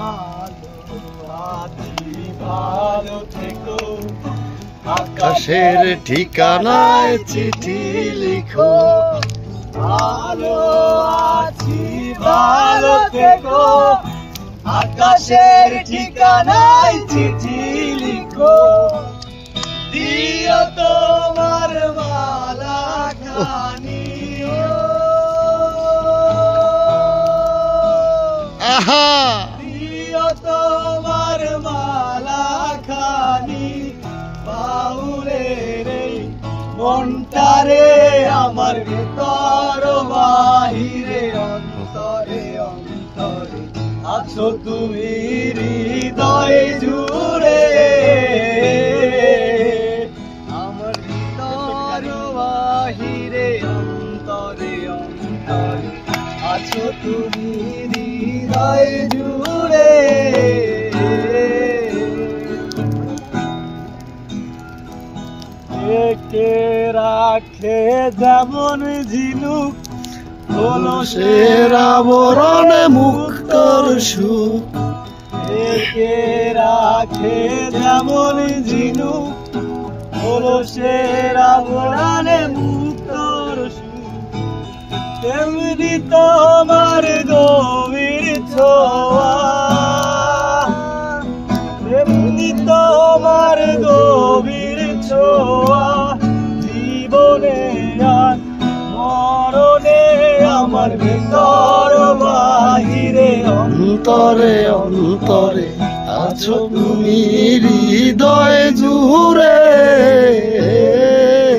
ভালো আছি ভালো থেকো আকাশের ঠিকানায় চিঠি লিখো ভালো আছি ভালো থেকো আকাশের ঠিকানায় চিঠি লিখো দিও তোমার মালা খানি আহা দিও তোমার মালা খানি বাউলের এই মনটারে আমার ভিতর বাহিরে অন্তরে অন্তরে আছো তুমি হৃদয় জুড়ে আমার ভিতর বাহিরে অন্তরে অন্তরে আছো তুমি হৃদয় জুড়ে কে রাখে যেমন ঝিনুক হলো সের আবরণে মুক্তর সুখ কে রাখে যেমন ঝিনুক হলো সের আবরণে মুক্তর সুখ তেমনি তোমার গভীর ছোঁয়া তেমনি তোমার গভীর ছোঁয়া জীবনে আর মরণে আমার ভিতর বাহিরে অন্তরে অন্তরে আছো তুমি হৃদয় জুড়ে